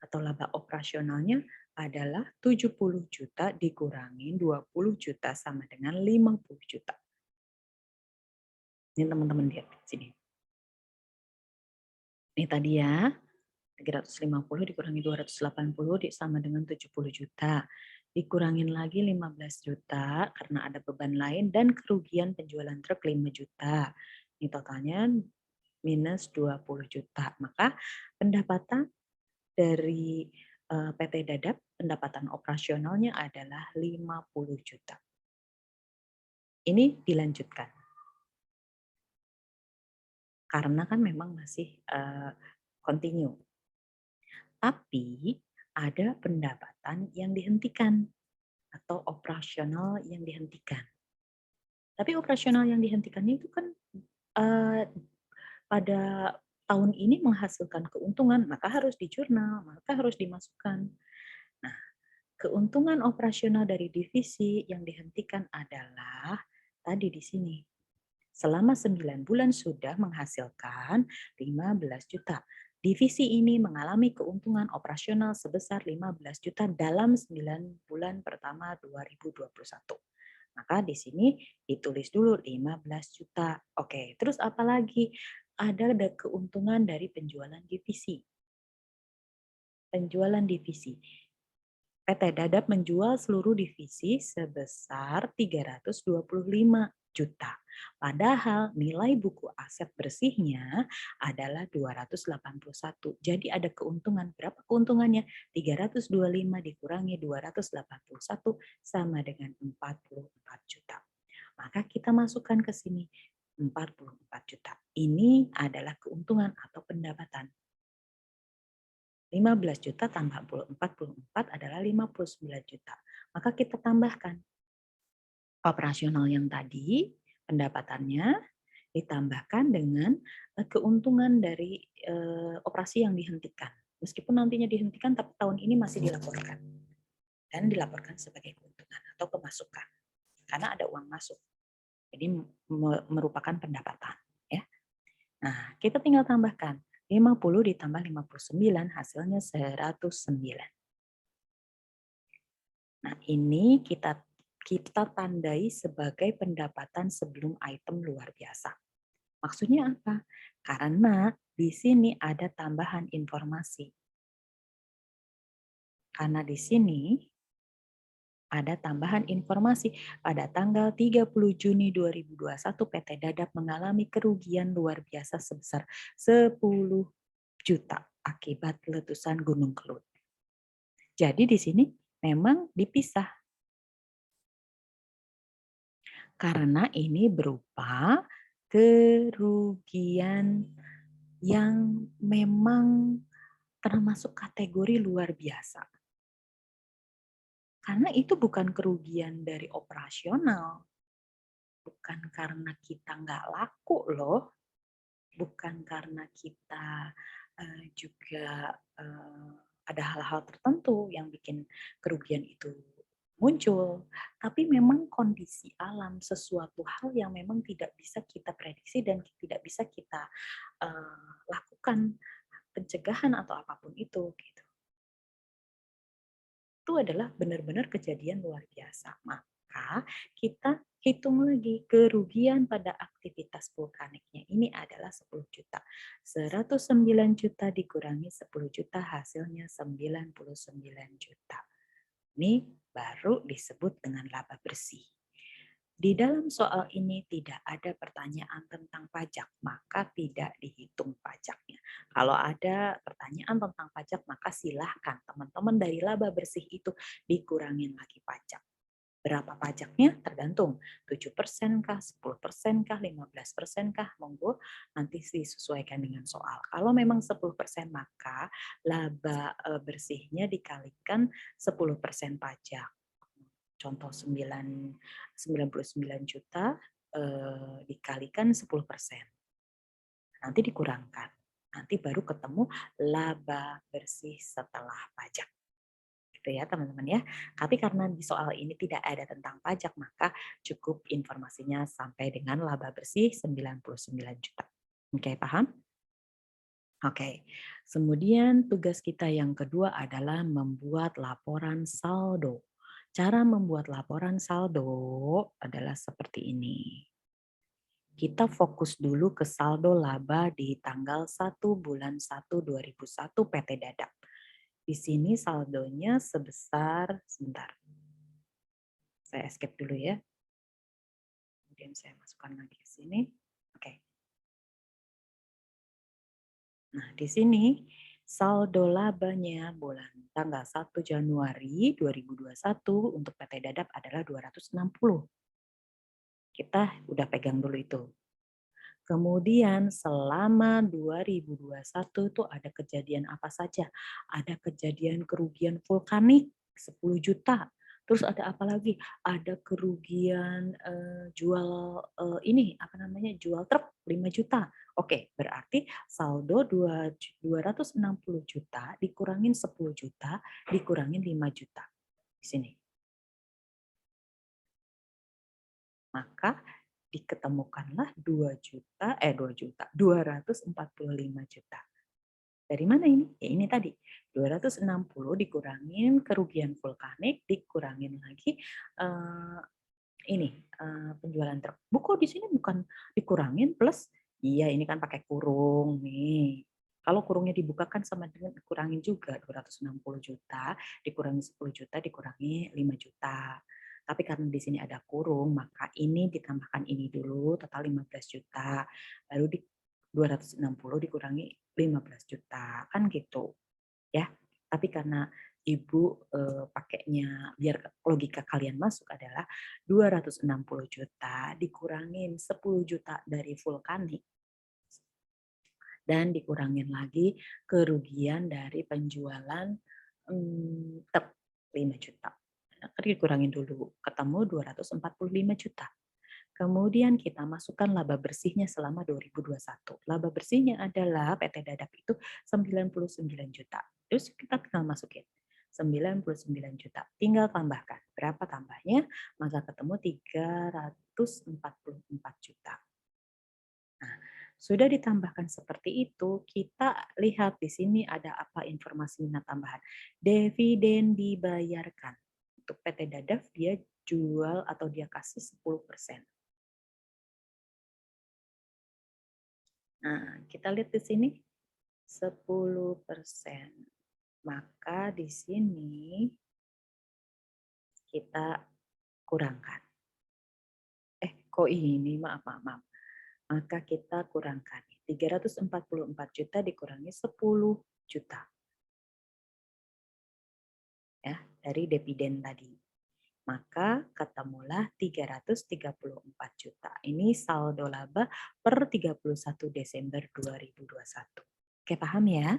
atau laba operasionalnya adalah 70 juta dikurangin 20 juta sama dengan 50 juta. Ini teman-teman lihat di sini. Ini tadi ya, 350 dikurangi 280 sama dengan 70 juta. Dikurangin lagi 15 juta karena ada beban lain dan kerugian penjualan truk 5 juta. Ini totalnya minus 20 juta. Maka pendapatan dari PT Dadap, pendapatan operasionalnya adalah 50 juta. Ini dilanjutkan. Karena kan memang masih continue. Tapi ada pendapatan yang dihentikan atau operasional yang dihentikan. Tapi operasional yang dihentikan itu kan pada tahun ini menghasilkan keuntungan, maka harus dijurnal, maka harus dimasukkan. Nah, keuntungan operasional dari divisi yang dihentikan adalah tadi di sini. Selama 9 bulan sudah menghasilkan 15 juta. Divisi ini mengalami keuntungan operasional sebesar 15 juta dalam 9 bulan pertama 2021. Maka di sini ditulis dulu 15 juta. Oke, terus apa lagi? Ada keuntungan dari penjualan divisi. Penjualan divisi. PT Dadap menjual seluruh divisi sebesar 325 juta. Padahal nilai buku aset bersihnya adalah 281. Jadi ada keuntungan. Berapa keuntungannya? 325 dikurangi 281 sama dengan 44 juta. Maka kita masukkan ke sini 44 juta. Ini adalah keuntungan atau pendapatan. 15 juta tambah 44 adalah 59 juta. Maka kita tambahkan operasional yang tadi, pendapatannya ditambahkan dengan keuntungan dari operasi yang dihentikan. Meskipun nantinya dihentikan, tapi tahun ini masih dilaporkan. Dan dilaporkan sebagai keuntungan atau pemasukan. Karena ada uang masuk. Jadi merupakan pendapatan. Ya. Nah, kita tinggal tambahkan. 50 ditambah 59 hasilnya 109. Nah, ini kita tandai sebagai pendapatan sebelum item luar biasa. Maksudnya apa? Karena di sini ada tambahan informasi. Karena di sini ada tambahan informasi. Pada tanggal 30 Juni 2021, PT Dadap mengalami kerugian luar biasa sebesar 10 juta akibat letusan Gunung Kelut. Jadi di sini memang dipisah. Karena ini berupa kerugian yang memang termasuk kategori luar biasa. Karena itu bukan kerugian dari operasional. Bukan karena kita nggak laku loh. Bukan karena kita juga ada hal-hal tertentu yang bikin kerugian itu muncul. Tapi memang kondisi alam, sesuatu hal yang memang tidak bisa kita prediksi dan tidak bisa kita lakukan pencegahan atau apapun itu. Gitu. Itu adalah benar-benar kejadian luar biasa. Maka kita hitung lagi kerugian pada aktivitas vulkaniknya ini adalah 10 juta. 109 juta dikurangi 10 juta hasilnya 99 juta. Ini baru disebut dengan laba bersih. Di dalam soal ini tidak ada pertanyaan tentang pajak, maka tidak dihitung pajaknya. Kalau ada pertanyaan tentang pajak, maka silahkan teman-teman dari laba bersih itu dikurangin lagi pajak. Berapa pajaknya? Tergantung. 7% kah, 10% kah, 15% kah? Monggo nanti disesuaikan dengan soal. Kalau memang 10%, maka laba bersihnya dikalikan 10% pajak. Contoh 99 juta dikalikan 10%. Nanti dikurangkan. Nanti baru ketemu laba bersih setelah pajak. Gitu ya teman-teman ya. Tapi karena di soal ini tidak ada tentang pajak, maka cukup informasinya sampai dengan laba bersih 99 juta. Oke, paham? Oke. Kemudian tugas kita yang kedua adalah membuat laporan saldo. Cara membuat laporan saldo adalah seperti ini. Kita fokus dulu ke saldo laba di tanggal 1 bulan 1 2001 PT Dadap. Di sini saldonya sebesar, sebentar, saya escape dulu ya. Kemudian saya masukkan lagi ke sini. Oke. Nah, di sini saldo labanya bulan tanggal 1 Januari 2021 untuk PT Dadap adalah 260. Kita udah pegang dulu itu. Kemudian selama 2021 itu ada kejadian apa saja? Ada kejadian kerugian vulkanik 10 juta. Terus ada apa lagi? Ada kerugian jual ini apa namanya? Jual truk 5 juta. Oke, berarti saldo 260 juta dikurangin 10 juta dikurangin 5 juta. Di sini. Maka diketemukanlah 245 juta. Dari mana ini? Ya ini tadi, 260 dikurangin kerugian vulkanik, dikurangin lagi penjualan truk. Kok di sini bukan dikurangin plus? Iya, ini kan pakai kurung nih. Kalau kurungnya dibuka kan sama dengan dikurangin juga 260 juta, dikurangi 10 juta, dikurangi 5 juta. Tapi karena di sini ada kurung, maka ini ditambahkan ini dulu, total 15 juta. Baru di 260 dikurangi 15 juta, kan gitu. Ya. Tapi karena Ibu pakainya biar logika kalian masuk adalah 260 juta dikurangin 10 juta dari vulkanik dan dikurangin lagi kerugian dari penjualan truk 5 juta. Dikurangin dulu, ketemu 245 juta. Kemudian kita masukkan laba bersihnya selama 2021. Laba bersihnya adalah PT Dadap itu 99 juta. Terus kita tinggal masukin 99 juta. Tinggal tambahkan. Berapa tambahnya? Maka ketemu 344 juta. Nah, sudah ditambahkan seperti itu, kita lihat di sini ada apa informasi minat tambahan. Dividen dibayarkan. Untuk PT Dadap dia jual atau dia kasih 10%. Nah, kita lihat di sini 10%. Maka di sini kita kurangkan. Kok ini? Maaf, maaf, maaf. Maka kita kurangkan. 344 juta dikurangi 10 juta. Ya, dari dividen tadi. Maka ketemulah 334 juta. Ini saldo laba per 31 Desember 2021. Oke, paham ya?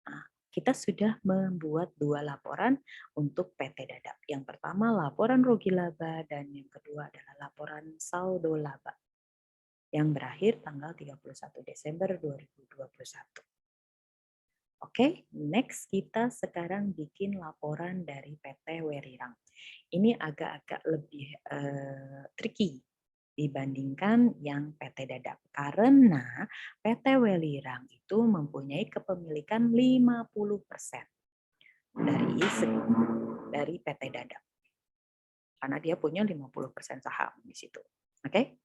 Nah, kita sudah membuat 2 laporan untuk PT Dadap. Yang pertama laporan rugi laba dan yang kedua adalah laporan saldo laba yang berakhir tanggal 31 Desember 2021. Oke, next kita sekarang bikin laporan dari PT Werirang. Ini agak-agak lebih tricky dibandingkan yang PT Dadap. Karena PT Welirang itu mempunyai kepemilikan 50% dari PT Dadap. Karena dia punya 50% saham di situ. Oke?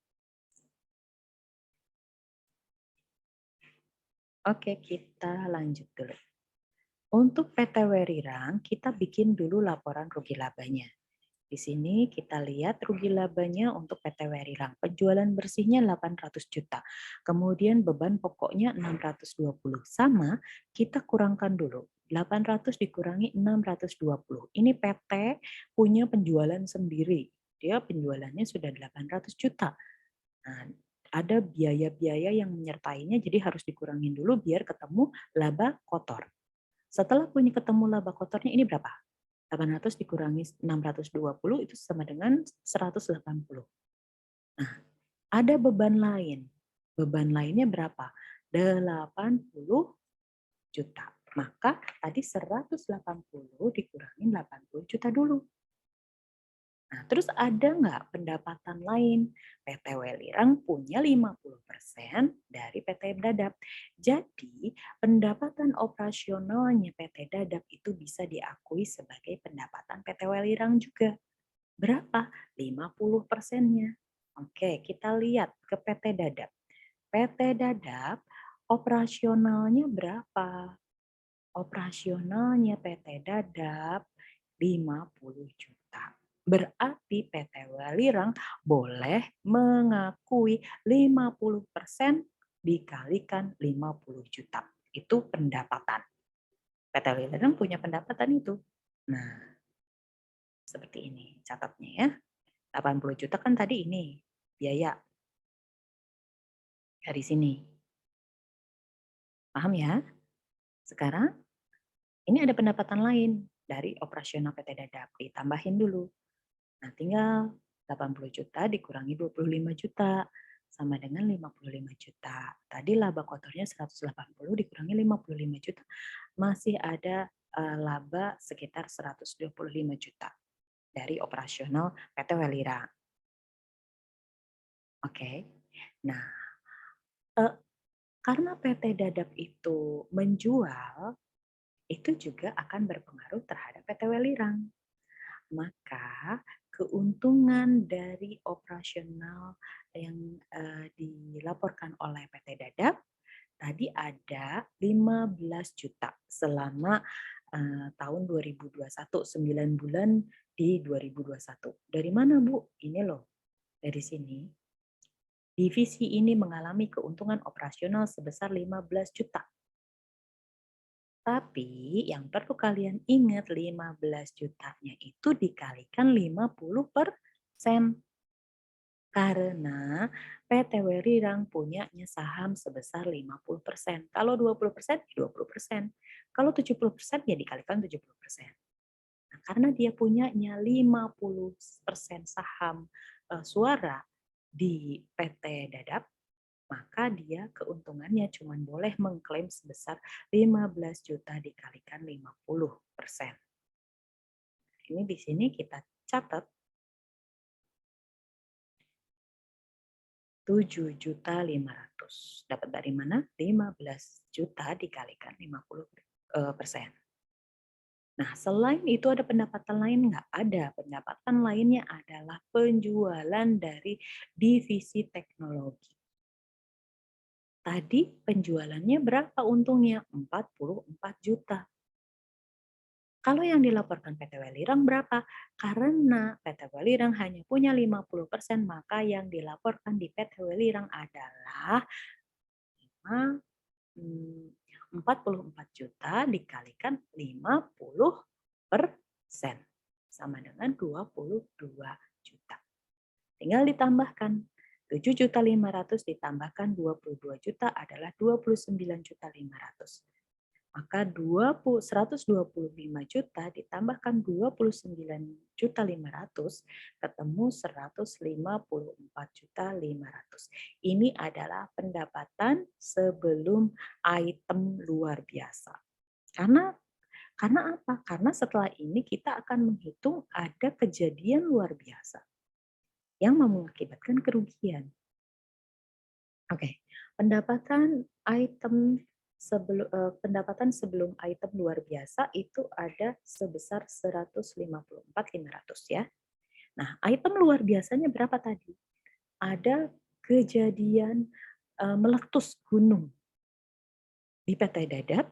Oke, kita lanjut dulu. Untuk PT Werirang, kita bikin dulu laporan rugi labanya. Di sini kita lihat rugi labanya untuk PT Werirang. Penjualan bersihnya 800 juta. Kemudian beban pokoknya 620. Sama, kita kurangkan dulu. 800 dikurangi 620. Ini PT punya penjualan sendiri. Dia penjualannya sudah 800 juta. Nah, ada biaya-biaya yang menyertainya, jadi harus dikurangin dulu biar ketemu laba kotor. Setelah punya ketemu laba kotornya, ini berapa? 800 dikurangi 620 itu sama dengan 180. Nah, ada beban lain. Beban lainnya berapa? 80 juta. Maka tadi 180 dikurangi 80 juta dulu. Nah, terus ada nggak pendapatan lain? PT Welirang punya 50% dari PT Dadap. Jadi, pendapatan operasionalnya PT Dadap itu bisa diakui sebagai pendapatan PT Welirang juga. Berapa? 50%-nya. Oke, kita lihat ke PT Dadap. PT Dadap operasionalnya berapa? Operasionalnya PT Dadap 50 juta. Berarti PT Welirang boleh mengakui 50% dikalikan 50 juta. Itu pendapatan. PT Welirang punya pendapatan itu. Nah, seperti ini catatnya ya. 80 juta kan tadi ini biaya dari sini. Paham ya? Sekarang ini ada pendapatan lain dari operasional PT Dadap. Ditambahin dulu. Nah, tinggal 80 juta dikurangi 25 juta sama dengan 55 juta. Tadi laba kotornya 180 dikurangi 55 juta. Masih ada laba sekitar 125 juta dari operasional PT Welira. Oke. Nah, karena PT Dadap itu menjual, itu juga akan berpengaruh terhadap PT Welirang. Maka keuntungan dari operasional yang dilaporkan oleh PT Dadap tadi ada 15 juta selama tahun 2021, 9 bulan di 2021. Dari mana Bu? Ini loh, dari sini. Divisi ini mengalami keuntungan operasional sebesar 15 juta. Tapi yang perlu kalian ingat 15 jutanya itu dikalikan 50%. Karena PT Werirang punyanya saham sebesar 50%. Kalau 20%, 20%. Kalau 70% ya dikalikan 70%. Nah, karena dia punyanya 50% saham suara di PT Dadap, maka dia keuntungannya cuma boleh mengklaim sebesar 15 juta dikalikan 50%. Ini di sini kita catat 7.500.000. Dapat dari mana? 15 juta dikalikan 50%. Nah, selain itu ada pendapatan lain nggak? Ada. Pendapatan lainnya adalah penjualan dari divisi teknologi. Tadi penjualannya berapa untungnya? 44 juta. Kalau yang dilaporkan PT Welirang berapa? Karena PT Welirang hanya punya 50%, maka yang dilaporkan di PT Welirang adalah 44 juta dikalikan 50% sama dengan 22 juta. Tinggal ditambahkan 7.500.000 ditambahkan 22 juta adalah 29.500.000. Maka 125 juta ditambahkan 29.500.000 ketemu 154.500.000. Ini adalah pendapatan sebelum item luar biasa. Karena apa? Karena setelah ini kita akan menghitung ada kejadian luar biasa yang mengakibatkan kerugian. Oke, pendapatan sebelum item luar biasa itu ada sebesar 154.500 ya. Nah, item luar biasanya berapa tadi? Ada kejadian meletus gunung di PT Dadap,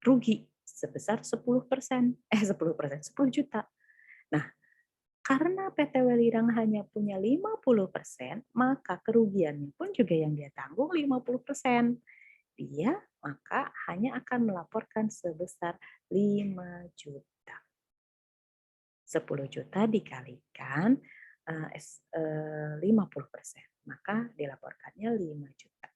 rugi sebesar 10%, 10 juta. Nah, karena PT Welirang hanya punya 50%, maka kerugiannya pun juga yang dia tanggung 50%. Dia maka hanya akan melaporkan sebesar 5 juta. 10 juta dikalikan 50%, maka dilaporkannya 5 juta.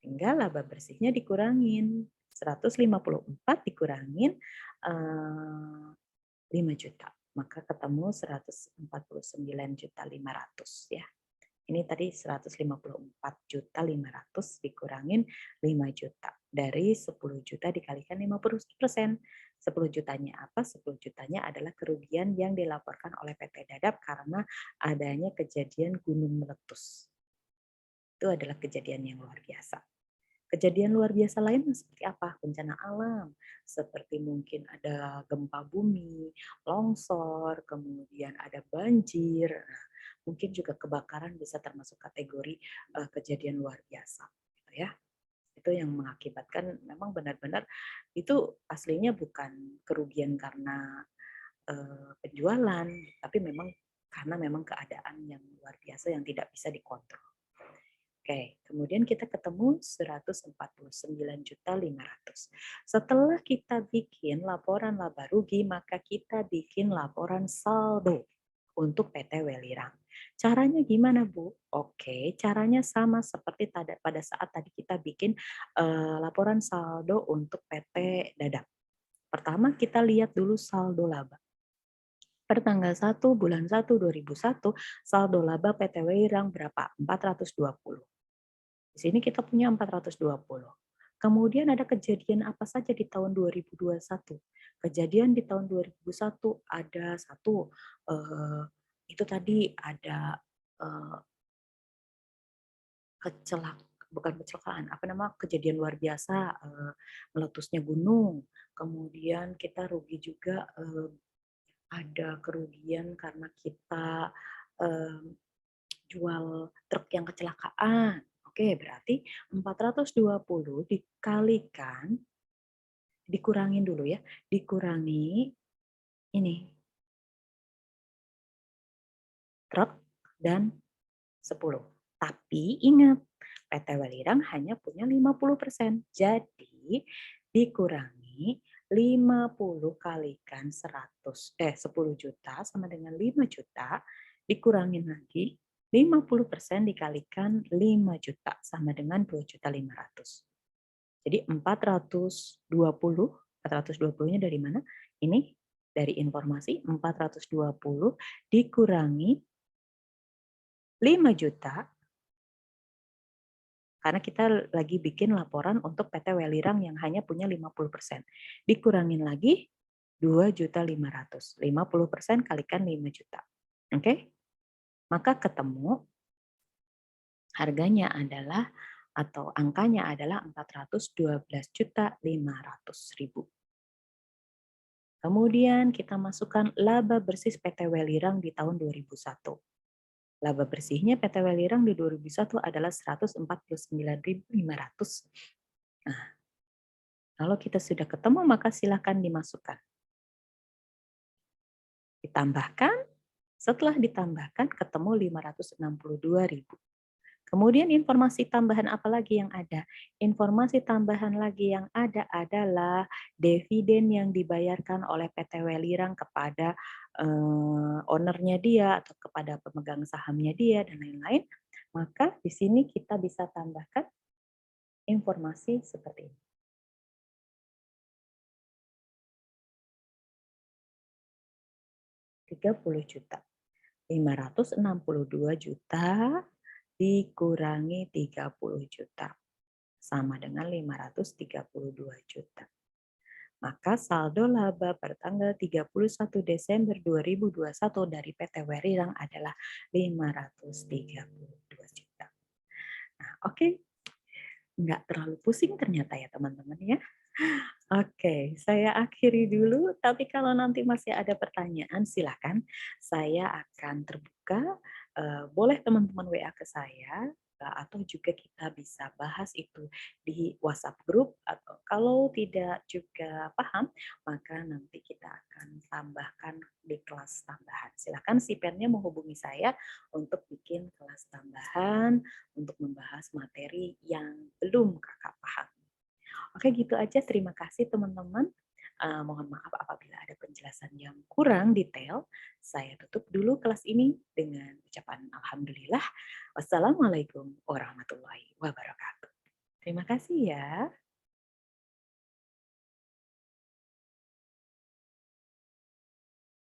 Tinggal laba bersihnya dikurangin. 154 dikurangin 5 juta. Maka ketemu 149.500 ya. Ini tadi 154.500 dikurangin 5 juta. Dari 10 juta dikalikan 50%. 10 jutanya apa? 10 jutanya adalah kerugian yang dilaporkan oleh PT Dadap karena adanya kejadian gunung meletus. Itu adalah kejadian yang luar biasa. Kejadian luar biasa lain seperti apa? Bencana alam, seperti mungkin ada gempa bumi, longsor, kemudian ada banjir. Nah, mungkin juga kebakaran bisa termasuk kategori kejadian luar biasa, gitu ya. Itu yang mengakibatkan memang benar-benar itu aslinya bukan kerugian karena penjualan, tapi memang karena memang keadaan yang luar biasa yang tidak bisa dikontrol. Oke, kemudian kita ketemu 149.500. Setelah kita bikin laporan laba rugi, maka kita bikin laporan saldo untuk PT Welirang. Caranya gimana, Bu? Oke, caranya sama seperti pada saat tadi kita bikin laporan saldo untuk PT Dadap. Pertama kita lihat dulu saldo laba. Per tanggal 1 bulan 1 2001, saldo laba PT Welirang berapa? 420. Di sini kita punya 420. Kemudian ada kejadian apa saja di tahun 2021? Kejadian di tahun 2001 ada satu, itu tadi ada bukan kecelakaan, apa nama kejadian luar biasa, meletusnya gunung. Kemudian kita rugi juga, ada kerugian karena kita jual truk yang kecelakaan. Oke, berarti 420 dikurangin dulu ya, dikurangi ini, truk dan 10. Tapi ingat, PT Welirang hanya punya 50%. Jadi dikurangi 50 kalikan 10 juta sama dengan 5 juta, dikurangin lagi 50% dikalikan 5 juta sama dengan 2.500.000. Jadi 420-nya dari mana? Ini dari informasi 420 dikurangi 5 juta karena kita lagi bikin laporan untuk PT Welirang yang hanya punya 50%. Dikurangin lagi 2.500.000. 50% kalikan 5 juta. Oke? Maka ketemu harganya adalah atau angkanya adalah 412.500.000. Kemudian kita masukkan laba bersih PT Welirang di tahun 2001. Laba bersihnya PT Welirang di 2001 adalah 149.500. Nah, kalau kita sudah ketemu maka silakan dimasukkan. Ditambahkan, setelah ditambahkan ketemu 562.000. Kemudian informasi tambahan apa lagi yang ada? Informasi tambahan lagi yang ada adalah dividen yang dibayarkan oleh PT Welirang kepada ownernya dia atau kepada pemegang sahamnya dia dan lain-lain. Maka di sini kita bisa tambahkan informasi seperti ini. 30 juta. 562 juta dikurangi 30 juta. Sama dengan 532 juta. Maka saldo laba per tanggal 31 Desember 2021 dari PT Welirang adalah 532 juta. Nah, oke. Nggak terlalu pusing ternyata ya teman-teman ya. Oke, saya akhiri dulu. Tapi kalau nanti masih ada pertanyaan, silakan. Saya akan terbuka. Boleh teman-teman WA ke saya, atau juga kita bisa bahas itu di WhatsApp group. Atau Kalau tidak juga paham, maka nanti kita akan tambahkan di kelas tambahan. Silakan si pennya menghubungi saya untuk bikin kelas tambahan untuk membahas materi yang belum Kakak pahami. Oke, gitu aja. Terima kasih teman-teman. Mohon maaf apabila ada penjelasan yang kurang detail. Saya tutup dulu kelas ini dengan ucapan alhamdulillah. Wassalamualaikum warahmatullahi wabarakatuh. Terima kasih ya.